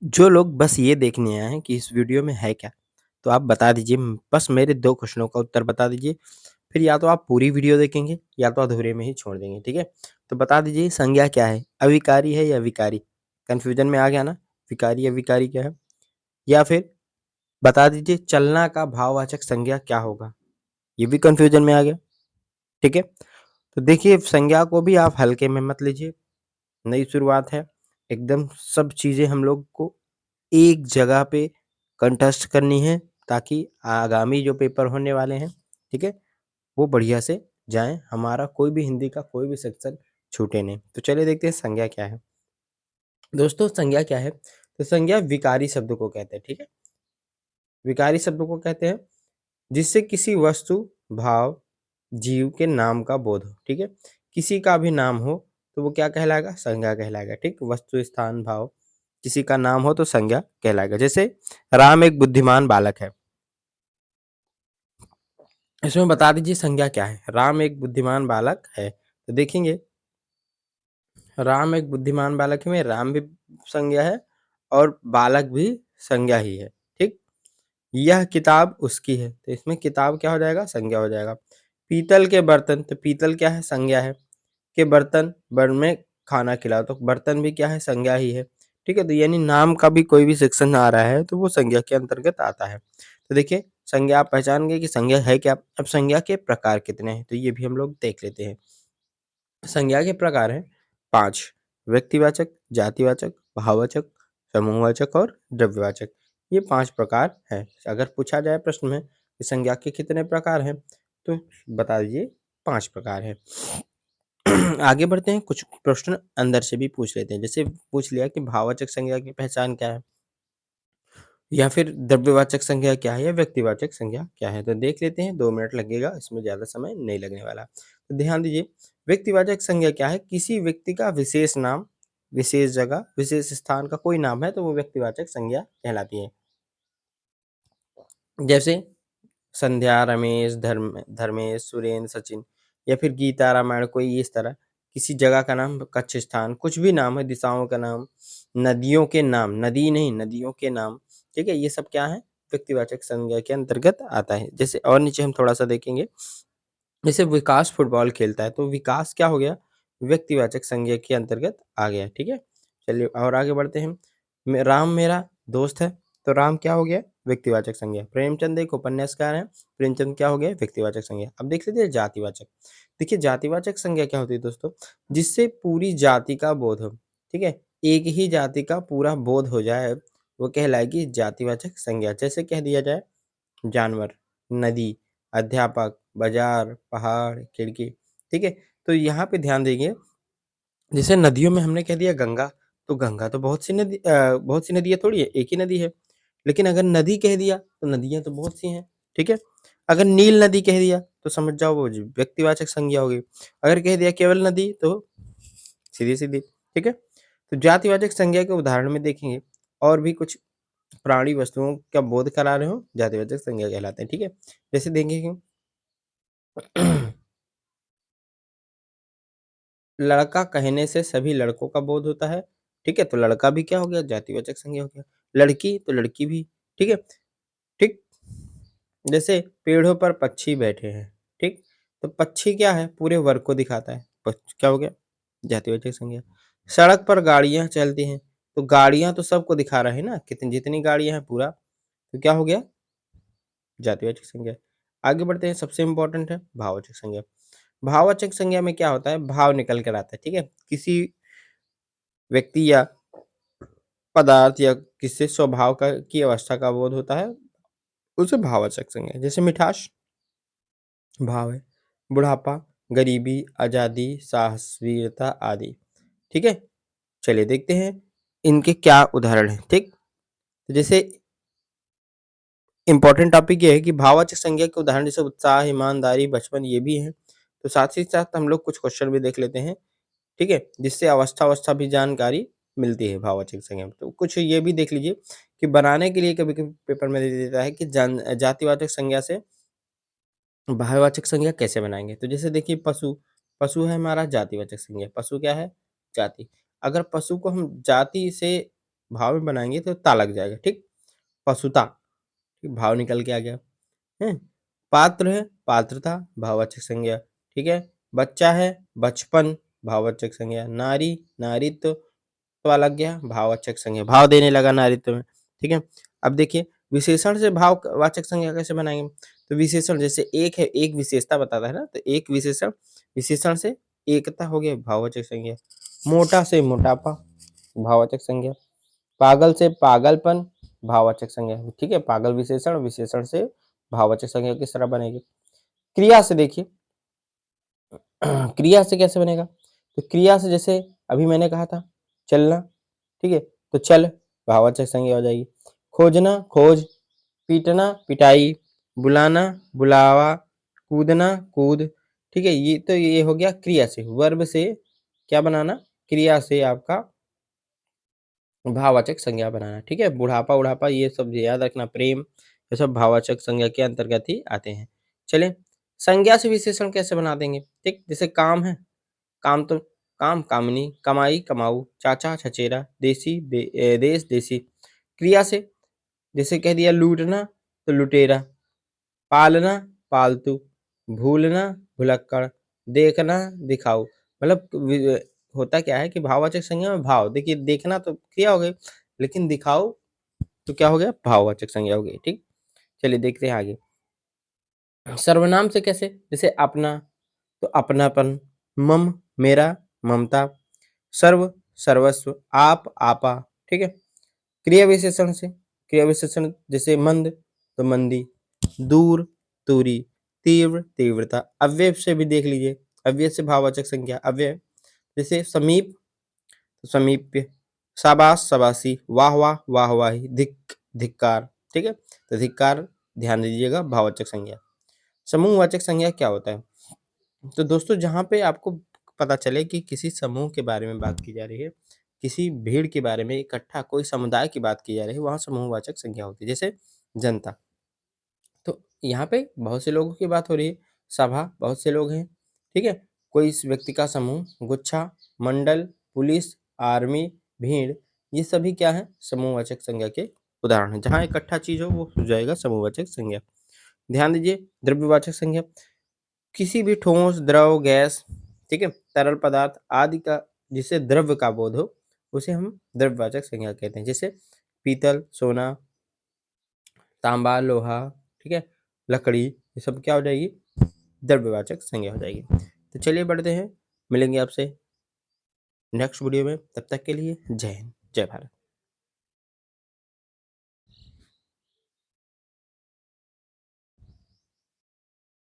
जो लोग बस ये देखने आए हैं कि इस वीडियो में है क्या, तो आप बता दीजिए बस मेरे 2 क्वेश्चनों का उत्तर बता दीजिए। फिर या तो आप पूरी वीडियो देखेंगे या तो अधूरे में ही छोड़ देंगे, ठीक है? तो बता दीजिए संज्ञा क्या है? अविकारी है या विकारी? कन्फ्यूजन में आ गया ना? विकारी या विकारी क्या है? या फिर बता दीजिए चलना का भाववाचक संज्ञा क्या होगा? ये भी कन्फ्यूजन में आ गया, ठीक है? तो देखिए संज्ञा को भी आप हल्के में मत लीजिए, नई शुरुआत है, एकदम सब चीज़ें हम लोग को एक जगह पे कंटेस्ट करनी है ताकि आगामी जो पेपर होने वाले हैं, ठीक है? वो बढ़िया से जाएँ, हमारा कोई भी हिंदी का कोई भी सेक्शन छूटे नहीं। तो चलिए देखते हैं संज्ञा क्या है? दोस्तों संज्ञा क्या है? तो संज्ञा विकारी शब्द को कहते हैं, ठीक है? विकारी शब्द को कहते हैं जिससे किसी वस्तु, भाव, जीव के नाम का बोध हो, ठीक है? किसी का भी नाम हो तो वो क्या कहलाएगा? संज्ञा कहलाएगा, ठीक? वस्तु, स्थान, भाव किसी का नाम हो तो संज्ञा कहलाएगा। जैसे राम एक बुद्धिमान बालक है। इसमें बता दीजिए संज्ञा क्या है? राम एक बुद्धिमान बालक है। तो देखेंगे राम एक बुद्धिमान बालक है में राम भी संज्ञा है और बालक भी संज्ञा ही है, ठीक? यह किताब उसकी है, तो इसमें किताब क्या हो जाएगा? संज्ञा हो जाएगा। पीतल के बर्तन, तो पीतल क्या है? संज्ञा है। के बर्तन, बर में खाना खिलाओ, तो बर्तन भी क्या है? संज्ञा ही है, ठीक है? तो यानी नाम का भी कोई भी सेक्शन आ रहा है, तो वो संज्ञा के अंतर्गत आता है। तो देखिए, संज्ञा आप पहचान गए कि संज्ञा है क्या? अब संज्ञा के प्रकार कितने हैं, तो ये भी हम लोग देख लेते हैं। संज्ञा के प्रकार हैं 5 व्यक्तिवाचक, जातिवाचक, भाववाचक, समूहवाचक और द्रव्यवाचक। ये 5 प्रकार हैं। अगर पूछा जाए प्रश्न में कि संज्ञा के कितने प्रकार हैं, तो बता दीजिए 5 प्रकार हैं। आगे बढ़ते हैं, कुछ प्रश्न अंदर से भी पूछ लेते हैं। जैसे पूछ लिया कि भाववाचक संज्ञा की पहचान क्या है? या फिर द्रव्यवाचक संज्ञा क्या है या व्यक्तिवाचक संज्ञा क्या है? तो देख लेते हैं, 2 मिनट लगेगा, इसमें ज़्यादा समय नहीं लगने वाला। तो ध्यान दीजिए, व्यक्तिवाचक संज्ञा क्या है? किसी व्यक्ति का विशेष नाम, विशेष जगह, विशेष स्थान का कोई नाम है तो वो व्यक्तिवाचक संज्ञा कहलाती है। जैसे संध्या, रमेश, धर्मेश, सुरेंद्र, सचिन या फिर गीता, रामायण कोई इस तरह किसी जगह का नाम, कच्छ स्थान, कुछ भी नाम है, दिशाओं का नाम, नदियों के नाम, नदी नहीं नदियों के नाम, ठीक है? ये सब क्या है? व्यक्तिवाचक संज्ञा के अंतर्गत आता है। जैसे और नीचे हम थोड़ा-सा देखेंगे, जैसे विकास फुटबॉल खेलता है, तो विकास क्या हो गया? व्यक्तिवाचक संज्ञा के अंतर्गत आ गया, ठीक है? चलिए और आगे बढ़ते हैं। राम मेरा दोस्त है, तो राम क्या हो गया? व्यक्तिवाचक संज्ञा। प्रेमचंद एक उपन्यासकार हैं, प्रेमचंद क्या हो गया? व्यक्तिवाचक संज्ञा। अब देख लीजिए जातिवाचक। देखिए जातिवाचक संज्ञा क्या होती है दोस्तों? जिससे पूरी जाति का बोध हो, ठीक है? एक ही जाति का पूरा बोध हो जाए, वो कहलाएगी जातिवाचक संज्ञा। जैसे कह दिया जाए जानवर, नदी, अध्यापक, बाजार, पहाड़, खिड़की, ठीक है? तो यहाँ पे ध्यान देंगे, जैसे नदियों में हमने कह दिया गंगा, तो गंगा तो बहुत सी नदियाँ थोड़ी है, एक ही नदी है। लेकिन अगर नदी कह दिया, तो नदियाँ तो बहुत सी हैं, ठीक है? अगर नील नदी कह दिया, तो समझ जाओ वो ज व्यक्तिवाचक संज्ञा हो गई। अगर कह दिया केवल नदी, तो सीधी-सीधी, ठीक है? तो जातिवाचक संज्ञा के उदाहरण में देखेंगे और भी कुछ प्राणी वस्तुओं का बोध करा रहे हो, जातिवाचक संज्ञा कहलाते हैं, ठीक है? जैसे देखेंगे लड़का कहने से सभी लड़कों का बोध होता है, ठीक है? तो लड़का भी क्या हो गया? जातिवाचक संज्ञा हो गया। लड़की, तो लड़की भी, ठीक है? ठीक? जैसे पेड़ों पर पक्षी बैठे हैं, ठीक? तो पक्षी क्या है? पूरे वर्ग को दिखाता है। क्या हो गया? जातिवाचक संज्ञा। सड़क पर गाड़ियाँ चलती हैं, तो गाड़ियाँ तो सबको दिखा रहा है ना, कितनी जितनी गाड़ियाँ हैं पूरा, तो क्या हो गया? जातिवाचक संज्ञा। आगे बढ़ते हैं, सबसे इम्पोर्टेंट है भाववाचक संज्ञा। भाववाचक संज्ञा में क्या होता है? भाव निकल कर आता है, ठीक है? किसी व्यक्ति या पदार्थ या किसी स्वभाव का की अवस्था का बोध होता है, उसे भाववाचक संज्ञा। जैसे मिठास भाव है, बुढ़ापा, गरीबी, आज़ादी, साहस, वीरता आदि, ठीक है? चलिए देखते हैं इनके क्या उदाहरण हैं, ठीक? तो जैसे इम्पोर्टेंट टॉपिक ये है कि भाववाचक संज्ञा के उदाहरण जैसे उत्साह, ईमानदारी, बचपन ये भी हैं। तो साथ ही साथ हम लोग कुछ क्वेश्चन भी देख लेते हैं, ठीक है? जिससे अवस्था-अवस्था भी जानकारी मिलती है भाववाचक संज्ञा में। तो कुछ ये भी देख लीजिए कि बनाने के लिए कभी-कभी पेपर में दे देता है कि जातिवाचक संज्ञा से भाववाचक संज्ञा कैसे बनाएँगे? तो जैसे देखिए पशु, पशु है हमारा जातिवाचक संज्ञा। पशु क्या है? जाति। अगर पशु को हम जाति से भाव में बनाएंगे तो ता लग जाएगा, ठीक। पशुता, ठीक, भाव निकल के आ गया है। पात्र है, पात्रता, भाववाचक संज्ञा, ठीक है। बच्चा है, बचपन, भाववाचक संज्ञा। नारी, नारीत्व, तो लग गया भाववाचक संज्ञा, भाव देने लगा नारीत्व में, ठीक है। अब देखिए विशेषण से भाववाचक संज्ञा कैसे बनाएंगे। तो विशेषण जैसे एक है, एक विशेषता बताता है ना, तो एक विशेषण, विशेषण से एकता हो गया भाववाचक संज्ञा। मोटा से मोटापा, भाववाचक संज्ञा। पागल से पागलपन, भाववाचक संज्ञा, ठीक है। पागल विशेषण, विशेषण से भाववाचक संज्ञा किस तरह बनेगी। क्रिया से देखिए क्रिया से कैसे बनेगा। तो क्रिया से जैसे अभी मैंने कहा था चलना, ठीक है, तो चल भाववाचक संज्ञा हो जाएगी। खोजना, खोज। पीटना, पिटाई। बुलाना, बुलावा। कूदना, कूद, ठीक है। ये हो गया क्रिया से। वर्ब से क्या बनाना, क्रिया से आपका भाववाचक संज्ञा बनाना, ठीक है। बुढ़ापा, उढ़ापा, ये सब याद रखना। प्रेम, ये सब भाववाचक संज्ञा के अंतर्गत ही आते हैं। चलिए संज्ञा से विशेषण कैसे बना देंगे, ठीक। जैसे काम है, काम तो काम, कामनी, कमाई, कमाऊ, चाचा, छचेरा, देश, देसी। क्रिया से जैसे कह दिया लूटना तो लुटेरा। पालना, पालतू। भूलना, भुलक्कड़। देखना, दिखाऊ। मतलब होता क्या है कि भाववाचक संज्ञा में भाव, देखिए देखना तो क्रिया हो गई, लेकिन दिखाऊ तो क्या हो गया, भाववाचक संज्ञा हो गई, ठीक। चलिए देखते हैं आगे। सर्वनाम से कैसे, जैसे अपना तो अपनापन। मम, मेरा, ममता। सर्व, सर्वस्व। आप, आपा, ठीक है। क्रिया विशेषण से, क्रिया विशेषण जैसे मंद तो मंदी। दूर, दूरी। तीव्र, तीव्रता। अव्यय से भी देख लीजिए, अव्यय से भाववाचक संज्ञा, अव्यय जैसे समीप तो समीप्य। शाबाश, शाबाशी। वाह वाह, वाहवाही। धिक, धिक्कार, ठीक है। तो धिक्कार ध्यान दीजिएगा भाववाचक संज्ञा। समूहवाचक संज्ञा क्या होता है। तो दोस्तों जहाँ पे आपको पता चले कि किसी समूह के बारे में बात की जा रही है, किसी भीड़ के बारे में, इकट्ठा कोई समुदाय की बात की जा रही है, वहाँ समूहवाचक संज्ञा होती है। जैसे जनता, तो यहाँ पे बहुत से लोगों की बात हो रही है, सभा बहुत से लोग हैं, ठीक है। कोई इस व्यक्ति का समूह, गुच्छा, मंडल, पुलिस, आर्मी, भीड़, ये सभी क्या है, समूहवाचक संज्ञा के उदाहरण है। जहाँ इकट्ठा चीज हो वो हो जाएगा समूहवाचक संज्ञा। ध्यान दीजिए द्रव्यवाचक संज्ञा, किसी भी ठोस, द्रव, गैस, ठीक है, तरल पदार्थ आदि का जिसे द्रव्य का बोध हो उसे हम द्रव्यवाचक संज्ञा कहते हैं। जैसे पीतल, सोना, तांबा, लोहा, ठीक है, लकड़ी, ये सब क्या हो जाएगी, द्रव्यवाचक संज्ञा हो जाएगी। तो चलिए बढ़ते हैं, मिलेंगे आपसे नेक्स्ट वीडियो में, तब तक के लिए जय हिंद, जय भारत।